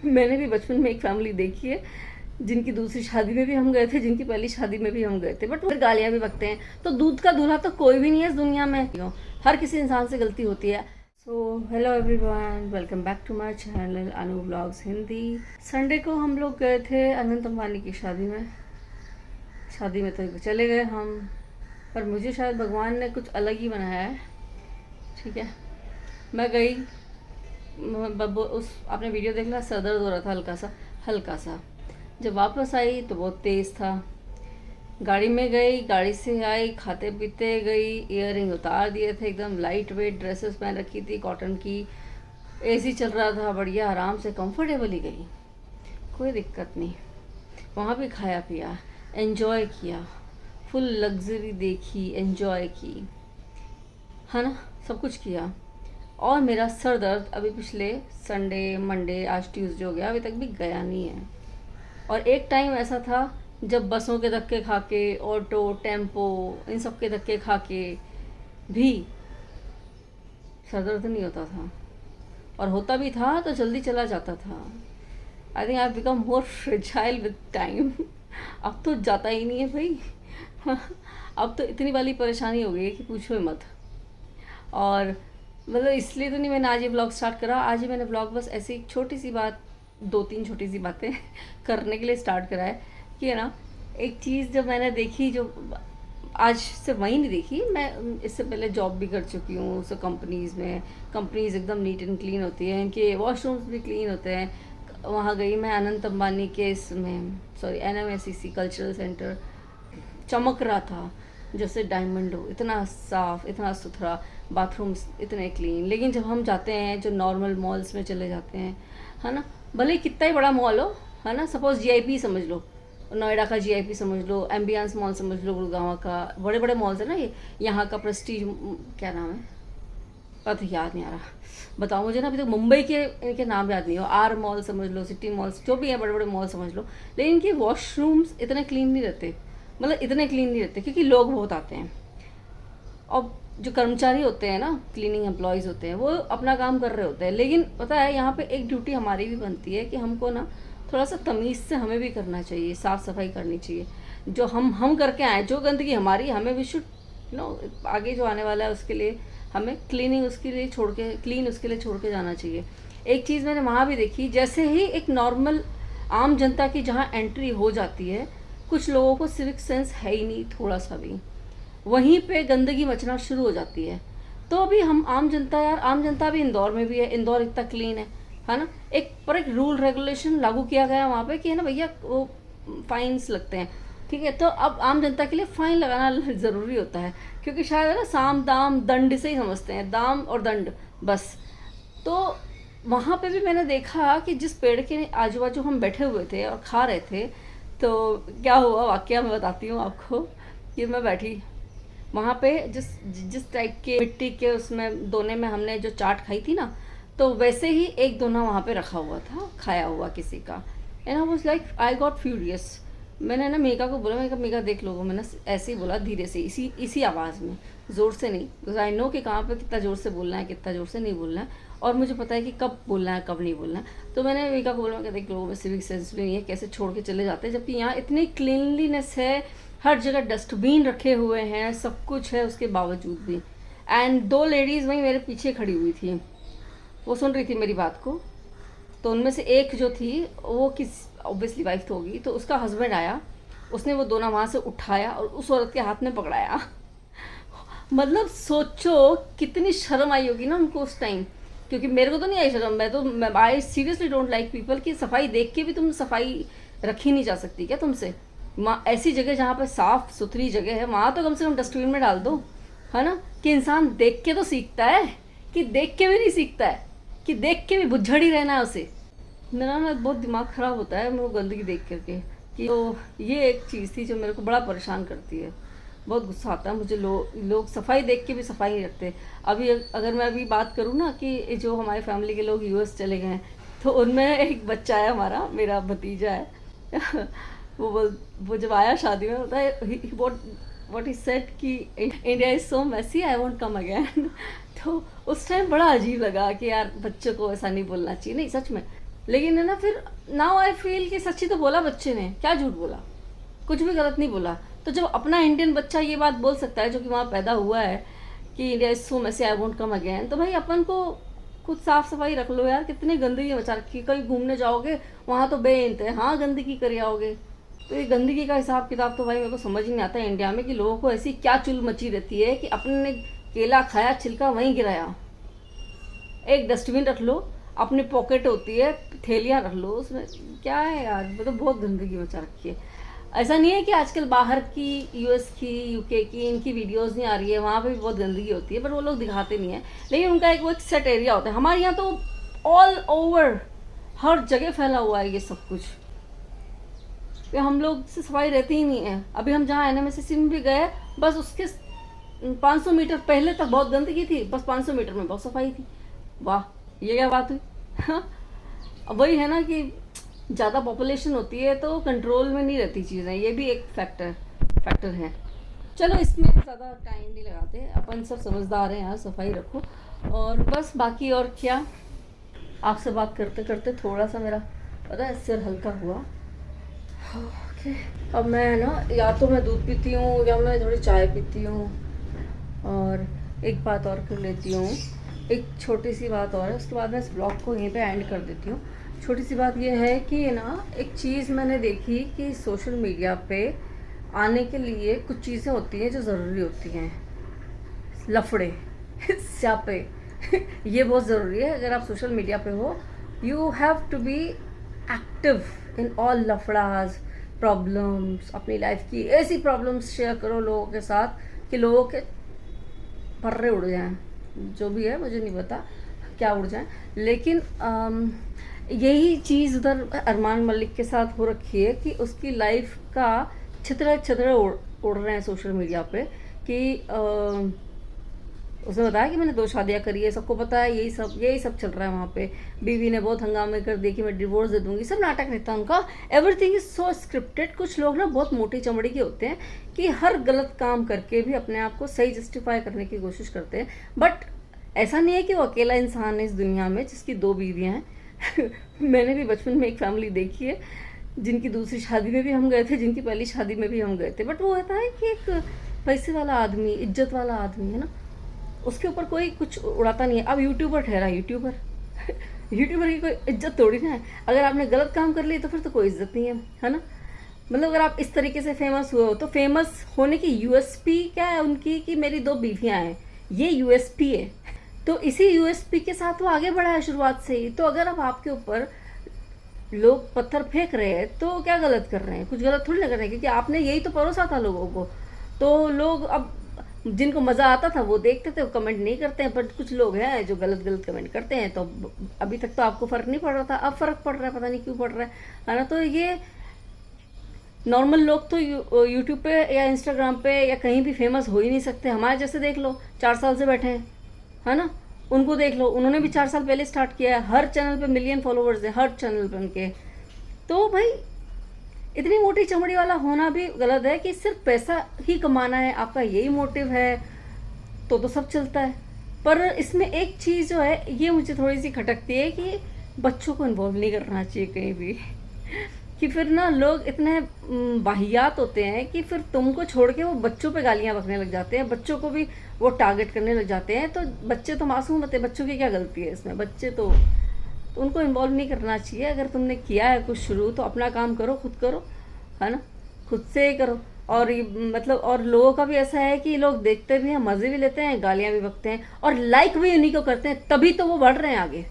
मैंने भी बचपन में एक फैमिली देखी है जिनकी दूसरी शादी में भी हम गए थे, जिनकी पहली शादी में भी हम गए थे, बट वो गालियां भी बकते हैं। तो दूध का दूल्हा तो कोई भी नहीं है इस दुनिया में, क्यों? हर किसी इंसान से गलती होती है। So hello everyone, welcome back to my channel Anu vlogs Hindi. Sunday को हम लोग गए थे अनंत अंबानी की शादी में। शादी में तो चले गए हम, पर मुझे शायद भगवान ने कुछ अलग ही बनाया है। ठीक है, मैं गई, उस आपने वीडियो देखना, सर दर्द हो रहा था हल्का सा हल्का सा। जब वापस आई तो बहुत तेज़ था। गाड़ी में गई, गाड़ी से आई, खाते पीते गई, इयररिंग उतार दिए थे, एकदम लाइट वेट ड्रेसेस पहन रखी थी कॉटन की। एसी चल रहा था, बढ़िया आराम से कंफर्टेबल ही गई, कोई दिक्कत नहीं। वहाँ भी खाया पिया, एंजॉय किया, फुल लग्जरी देखी, एंजॉय की, है ना, सब कुछ किया। और मेरा सर दर्द अभी पिछले संडे मंडे आज ट्यूसडे हो गया, अभी तक भी गया नहीं है। और एक टाइम ऐसा था जब बसों के धक्के खा के, ऑटो टेम्पो इन सब के धक्के खा के भी सर दर्द नहीं होता था, और होता भी था तो जल्दी चला जाता था। I think I have become more fragile with time. अब तो जाता ही नहीं है भाई। अब तो इतनी वाली परेशानी हो गई है कि पूछो ही मत। और मतलब इसलिए तो नहीं मैंने आज ये ब्लॉग स्टार्ट करा। आज ही मैंने ब्लॉग बस ऐसी एक छोटी सी बात, दो तीन छोटी सी बातें करने के लिए स्टार्ट करा है कि है ना, एक चीज़ जब मैंने देखी, जो आज से वहीं नहीं देखी, मैं इससे पहले जॉब भी कर चुकी हूँ उससे कंपनीज़ में। कंपनीज़ एकदम नीट एंड क्लीन होती है, इनके वॉशरूम्स भी क्लीन होते हैं। वहाँ गई मैं अनंत अंबानी के इसमें, सॉरी NMSCC कल्चरल सेंटर, चमक रहा था जैसे डायमंड हो, इतना साफ, इतना सुथरा, बाथरूम्स इतने क्लीन। लेकिन जब हम जाते हैं जो नॉर्मल मॉल्स में चले जाते हैं, है ना, भले ही कितना ही बड़ा मॉल हो, है ना, सपोज GIP समझ लो, नोएडा का GIP समझ लो, एम्बियंस मॉल समझ लो, गुड़गांव का, बड़े बड़े मॉल्स है ना ये, यहाँ का प्रेस्टीज, क्या नाम है पता याद नहीं आ रहा, बताओ मुझे ना, अभी तक मुंबई के इनके नाम याद नहीं हो। R मॉल समझ लो, सिटी मॉल्स, जो भी है बड़े बड़े मॉल समझ लो, लेकिन इनके वॉशरूम्स इतने क्लीन नहीं रहते। मतलब इतने क्लीन नहीं रहते क्योंकि लोग बहुत आते हैं, और जो कर्मचारी होते हैं ना, क्लीनिंग एम्प्लॉयज़ होते हैं, वो अपना काम कर रहे होते हैं। लेकिन पता है यहाँ पे एक ड्यूटी हमारी भी बनती है कि हमको ना थोड़ा सा तमीज़ से हमें भी करना चाहिए, साफ़ सफाई करनी चाहिए। जो हम करके आए, जो गंदगी हमारी, हमें भी शुड नो, आगे जो आने वाला है उसके लिए हमें क्लीनिंग उसके लिए छोड़ के, क्लीन उसके लिए छोड़ के जाना चाहिए। एक चीज़ मैंने वहाँ भी देखी, जैसे ही एक नॉर्मल आम जनता की जहाँ एंट्री हो जाती है, कुछ लोगों को सिविक सेंस है ही नहीं थोड़ा सा भी, वहीं पे गंदगी मचना शुरू हो जाती है। तो अभी हम आम जनता, यार आम जनता भी इंदौर में भी है, इंदौर इतना क्लीन है ना, एक रूल रेगुलेशन लागू किया गया वहाँ पे कि है ना भैया, वो फाइन्स लगते हैं, ठीक है। तो अब आम जनता के लिए फ़ाइन लगाना ज़रूरी होता है, क्योंकि शायद है ना, साम दाम दंड से ही समझते हैं, दाम और दंड बस। तो वहाँ पे भी मैंने देखा कि जिस पेड़ के आजू बाजू हम बैठे हुए थे और खा रहे थे, तो क्या हुआ वाकया मैं बताती हूँ आपको। कि मैं बैठी वहाँ पे, जिस जिस टाइप के मिट्टी के उसमें दोने में हमने जो चाट खाई थी ना, तो वैसे ही एक दोना वहाँ पे रखा हुआ था, खाया हुआ किसी का। And I was like, I got furious. मैंने ना मेगा को बोला, मैंने कहा मेगा देख लो, मैंने ऐसे ही बोला धीरे से, इसी इसी आवाज़ में, ज़ोर से नहीं, बिकॉज आई नो कि कहाँ पे कितना ज़ोर से बोलना है, कितना ज़ोर से नहीं बोलना है, और मुझे पता है कि कब बोलना है कब नहीं बोलना है। तो मैंने मेगा को बोला, मैं देख लोगों में सिविक सेंस भी नहीं है, कैसे छोड़ के चले जाते हैं, जबकि यहाँ इतनी क्लीनलीनेस है, हर जगह डस्टबिन रखे हुए हैं, सब कुछ है उसके बावजूद भी। एंड दो लेडीज़ वहीं मेरे पीछे खड़ी हुई थी, वो सुन रही थी मेरी बात को। तो उनमें से एक जो थी, वो किस ऑब्वियसली वाइफ तो होगी, तो उसका हस्बैंड आया, उसने वो दोनों वहाँ से उठाया और उस औरत के हाथ में पकड़ाया। मतलब सोचो कितनी शर्म आई होगी ना उनको उस टाइम, क्योंकि मेरे को तो नहीं आई शर्म। मैं तो, I seriously don't like people की सफाई देख के भी तुम सफाई रखी नहीं जा सकती क्या तुमसे? ऐसी जगह जहाँ पर साफ सुथरी जगह है, वहाँ तो कम से कम डस्टबिन में डाल दो, है ना, कि इंसान देख के तो सीखता है, कि देख के भी नहीं सीखता है, कि देख के भी बुझड़ ही रहना है उसे। मेरा ना बहुत दिमाग ख़राब होता है मेरे को गंदगी देख करके। कि तो ये एक चीज़ थी जो मेरे को बड़ा परेशान करती है, बहुत गुस्सा आता है मुझे। लोग सफाई देख के भी सफाई नहीं रखते। अभी अगर मैं अभी बात करूँ ना, कि जो हमारी फैमिली के लोग US चले गए हैं, तो उनमें एक बच्चा है हमारा, मेरा भतीजा है। वो जब आया शादी में, होता है वॉट ही सेड कि India is so messy, I want come again. तो उस टाइम बड़ा अजीब लगा कि यार बच्चों को ऐसा नहीं बोलना चाहिए। नहीं, सच में लेकिन है ना, फिर नाउ आई फील कि सच्ची तो बोला बच्चे ने, क्या झूठ बोला, कुछ भी गलत नहीं बोला। तो जब अपना इंडियन बच्चा ये बात बोल सकता है जो कि वहाँ पैदा हुआ है कि India is so messy, I won't come again, तो भाई अपन को कुछ साफ सफाई रख लो यार। कितनी गंदगी मचा रखी, कहीं घूमने जाओगे वहाँ तो हाँ गंदगी कर आओगे। तो ये गंदगी का हिसाब किताब तो भाई मेरे को समझ ही नहीं आता है इंडिया में, कि लोगों को ऐसी क्या चुल मची रहती है कि अपने ने केला खाया छिलका वहीं गिराया। एक डस्टबिन रख लो, अपनी पॉकेट होती है, थैलियाँ रख लो उसमें, क्या है यार, मतलब बहुत गंदगी मचा रखी है। ऐसा नहीं है कि आजकल बाहर की, यूएस की, यूके की, इनकी वीडियोस नहीं आ रही है, वहाँ पे भी बहुत गंदगी होती है, पर वो लोग दिखाते नहीं है। लेकिन उनका एक वो एक सेट एरिया होता है। हमारे यहाँ तो ऑल ओवर हर जगह फैला हुआ है ये सब कुछ, कि हम लोग से सफाई रहती ही नहीं है। अभी हम जहाँ एनएमएसएससी में भी गए, बस उसके 500 मीटर पहले तक बहुत गंदगी थी, बस 500 मीटर में बहुत सफाई थी। वाह, ये क्या बात हुई। अब वही है ना कि ज़्यादा पॉपुलेशन होती है तो कंट्रोल में नहीं रहती चीज़ें, ये भी एक फैक्टर है। चलो इसमें ज़्यादा टाइम नहीं लगाते, अपन सब समझदार हैं यार, सफाई रखो। और बस बाकी और क्या, आपसे बात करते करते थोड़ा सा मेरा पता है सिर हल्का हुआ। ओके, अब मैं ना या तो मैं दूध पीती हूँ या मैं थोड़ी चाय पीती हूँ। और एक बात और कर लेती हूँ, एक छोटी सी बात और है, उसके बाद मैं इस ब्लॉग को यहीं पे एंड कर देती हूँ। छोटी सी बात ये है कि ना, एक चीज़ मैंने देखी कि सोशल मीडिया पे आने के लिए कुछ चीज़ें होती हैं जो ज़रूरी होती हैं। लफड़े स्यापे ये बहुत ज़रूरी है। अगर आप सोशल मीडिया पे हो, you have to be active in all लफड़ाज, प्रॉब्लम्स, अपनी लाइफ की ऐसी प्रॉब्लम्स शेयर करो लोगों के साथ कि लोगों के पर्रे उड़ जाएं। जो भी है मुझे नहीं पता क्या उड़ जाए, लेकिन यही चीज़ उधर अरमान मलिक के साथ हो रखी है कि उसकी लाइफ का छितरे उड़ रहे हैं सोशल मीडिया पे। कि उसने बताया कि मैंने 2 शादियाँ करी है, सबको पता है, यही सब चल रहा है वहाँ पे। बीवी ने बहुत हंगामे कर दिए कि मैं डिवोर्स दे दूंगी, सब नाटक रहता है उनका। Everything is so scripted. कुछ लोग ना बहुत मोटी चमड़ी के होते हैं कि हर गलत काम करके भी अपने आप को सही जस्टिफाई करने की कोशिश करते हैं। बट ऐसा नहीं है कि वो अकेला इंसान है इस दुनिया में जिसकी 2 बीवियाँ हैं। मैंने भी बचपन में एक फैमिली देखी है जिनकी दूसरी शादी में भी हम गए थे, जिनकी पहली शादी में भी हम गए थे। बट वो होता है कि एक पैसे वाला आदमी, इज्जत वाला आदमी है ना, उसके ऊपर कोई कुछ उड़ाता नहीं है। अब यूट्यूबर ठहरा यूट्यूबर यूट्यूबर की कोई इज्जत थोड़ी ना है। अगर आपने गलत काम कर लिया तो फिर तो कोई इज्जत नहीं है ना। मतलब अगर आप इस तरीके से फेमस हुए हो तो फेमस होने की यूएसपी क्या है उनकी, कि मेरी 2 बीवियां हैं, ये यूएसपी है। तो इसी यूएसपी के साथ वो आगे बढ़ा है शुरुआत से ही। तो अगर अब आपके ऊपर लोग पत्थर फेंक रहे हैं तो क्या गलत कर रहे हैं, कुछ गलत थोड़ी ना कर रहे हैं, क्योंकि आपने यही तो परोसा था लोगों को। तो लोग अब जिनको मज़ा आता था वो देखते थे, वो कमेंट नहीं करते हैं। बट कुछ लोग हैं जो गलत कमेंट करते हैं। तो अभी तक तो आपको फ़र्क नहीं पड़ रहा था, अब फ़र्क पड़ रहा है, पता नहीं क्यों पड़ रहा है ना। तो ये नॉर्मल लोग तो यूट्यूब पे या इंस्टाग्राम पे या कहीं भी फेमस हो ही नहीं सकते। हमारे जैसे देख लो 4 साल से बैठे हैं, है ना। उनको देख लो, उन्होंने भी 4 साल पहले स्टार्ट किया है। हर चैनल पे मिलियन फॉलोवर्स है, हर चैनल पे उनके। तो भाई इतनी मोटी चमड़ी वाला होना भी गलत है कि सिर्फ पैसा ही कमाना है, आपका यही मोटिव है तो सब चलता है। पर इसमें एक चीज़ जो है ये मुझे थोड़ी सी खटकती है कि बच्चों को इन्वॉल्व नहीं करना चाहिए कहीं भी। कि फिर ना लोग इतने वाहियात होते हैं कि फिर तुमको छोड़ के वो बच्चों पे गालियां बकने लग जाते हैं, बच्चों को भी वो टारगेट करने लग जाते हैं। तो बच्चे तो मासूम होते हैं, बच्चों की क्या गलती है इसमें। बच्चे तो उनको इन्वॉल्व नहीं करना चाहिए। अगर तुमने किया है कुछ शुरू तो अपना काम करो, खुद करो, है ना, खुद से ही करो। और मतलब और लोगों का भी ऐसा है कि लोग देखते भी हैं, मज़े भी लेते हैं, गालियाँ भी बकते हैं और लाइक भी उन्हीं को करते हैं, तभी तो वो बढ़ रहे हैं आगे।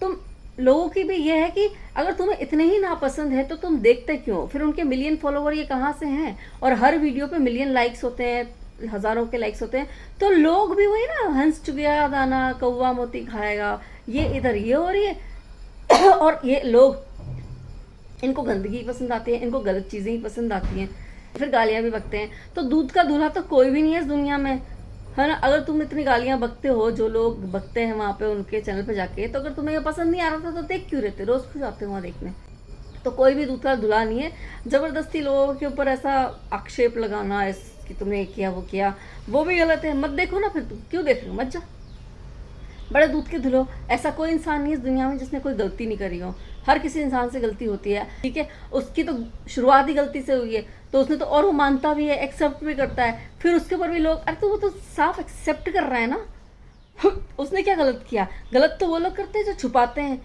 तुम लोगों की भी ये है कि अगर तुम्हें इतने ही नापसंद है तो तुम देखते क्यों। फिर उनके मिलियन फॉलोवर ये कहाँ से हैं, और हर वीडियो पे मिलियन लाइक्स होते हैं, हज़ारों के लाइक्स होते हैं। तो लोग भी वही ना, हंस चुगया दाना कौवा मोती खाएगा, ये इधर ये हो रही है। और ये लोग, इनको गंदगी पसंद आती है, इनको गलत चीज़ें ही पसंद आती हैं, फिर गालियाँ भी बकते हैं। तो दूध का दूल्हा तो कोई भी नहीं है इस दुनिया में, है ना। अगर तुम इतनी गालियाँ बकते हो, जो लोग बकते हैं वहाँ पे उनके चैनल पे जाके, तो अगर तुम्हें ये पसंद नहीं आ रहा था तो देख क्यों रहते, रोज़ क्यों जाते हो वहाँ देखने। तो कोई भी दूध का दूल्हा नहीं है। ज़बरदस्ती लोगों के ऊपर ऐसा आक्षेप लगाना कि तुमने ये किया वो किया, वो भी गलत है। मत देखो ना, फिर तुम क्यों देख रहे हो, मत जा। बड़े दूध के धुलो। ऐसा कोई इंसान नहीं है इस दुनिया में जिसने कोई गलती नहीं करी हो। हर किसी इंसान से गलती होती है, ठीक है। उसकी तो शुरुआत ही गलती से हुई है, तो उसने तो, और वो मानता भी है, एक्सेप्ट भी करता है, फिर उसके ऊपर भी लोग, अरे तो वो तो साफ एक्सेप्ट कर रहा है ना। उसने क्या गलत किया? गलत तो वो लोग करते हैं जो छुपाते हैं,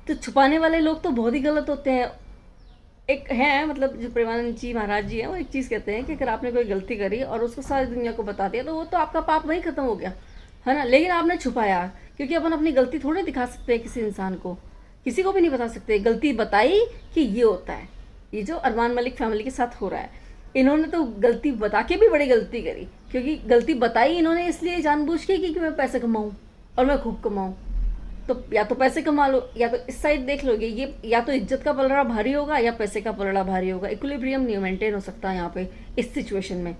तो छुपाने वाले लोग तो बहुत ही गलत होते हैं। एक है, मतलब जो प्रेमानंद जी महाराज जी हैं, वो एक चीज़ कहते हैं कि अगर आपने कोई गलती करी और उसको सारी दुनिया को बता दिया तो वो तो आपका पाप वहीं खत्म हो गया, है ना। लेकिन आपने छुपाया, क्योंकि अपन अपनी गलती थोड़ी दिखा सकते हैं किसी इंसान को, किसी को भी नहीं बता सकते। गलती बताई कि ये होता है, ये जो अरमान मलिक फैमिली के साथ हो रहा है। इन्होंने तो गलती बता के भी बड़ी गलती करी, क्योंकि गलती बताई इन्होंने इसलिए जानबूझ के कि मैं पैसे कमाऊँ और मैं खूब कमाऊँ। तो या तो पैसे कमा लो, या तो इस साइड देख लोगे, ये या तो इज्जत का पलड़ा भारी होगा या पैसे का पलड़ा भारी होगा। इक्विलिब्रियम नहीं मेंटेन हो सकता यहाँ पे इस सिचुएशन में।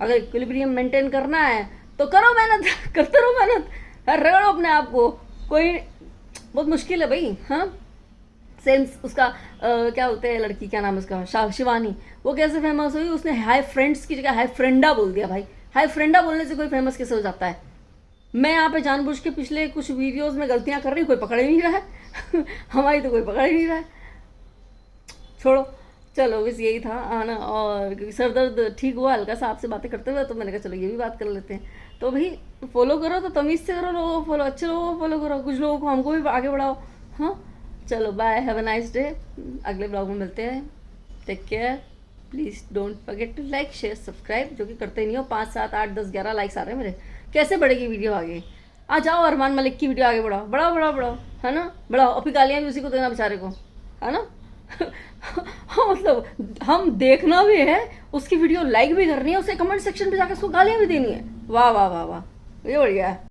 अगर इक्विलिब्रियम मेंटेन करना है तो करो मेहनत, करते रहो मेहनत, रगड़ो अपने आप को। कोई बहुत मुश्किल है भाई। हाँ, सेम उसका क्या बोलते हैं लड़की, क्या नाम है उसका, शिवानी। वो कैसे फेमस हुई? उसने हाई फ्रेंड्स की जगह हाई फ्रेंडा बोल दिया। भाई हाई फ्रेंडा बोलने से कोई फेमस कैसे हो जाता है? मैं यहाँ पे जानबूझ के पिछले कुछ वीडियोस में गलतियाँ कर रही हूँ, कोई पकड़ ही नहीं रहा है। हमारी तो कोई पकड़ ही नहीं रहा है। छोड़ो, चलो बस यही था आना। और क्योंकि सर दर्द ठीक हुआ हल्का सा आपसे बातें करते हुए, तो मैंने कहा चलो ये भी बात कर लेते हैं। तो भाई फॉलो करो तो तमीज़ से करो, लोगों को फॉलो, अच्छे लोगों को फॉलो करो, कुछ लोगों को हमको भी आगे बढ़ाओ। हाँ चलो, bye, have a nice day. अगले ब्लॉग में मिलते हैं। Take care. Please don't forget to like share subscribe, जो कि करते नहीं हो। 5 7 8 10 11 लाइक्स आ रहे हैं मेरे। कैसे बढ़ेगी वीडियो आगे? आ जाओ, अरमान मलिक की वीडियो आगे बढ़ाओ, बढ़ाओ बढ़ाओ बढ़ाओ, है ना, बढ़ाओ। और फिर गालियाँ भी उसी को देना बेचारे को, है ना। हाँ मतलब हम देखना भी है, उसकी वीडियो लाइक भी करनी है, उसे कमेंट सेक्शन पे जाकर उसको गालियाँ भी देनी है। वाह वाह वाह वाह, ये बढ़िया है।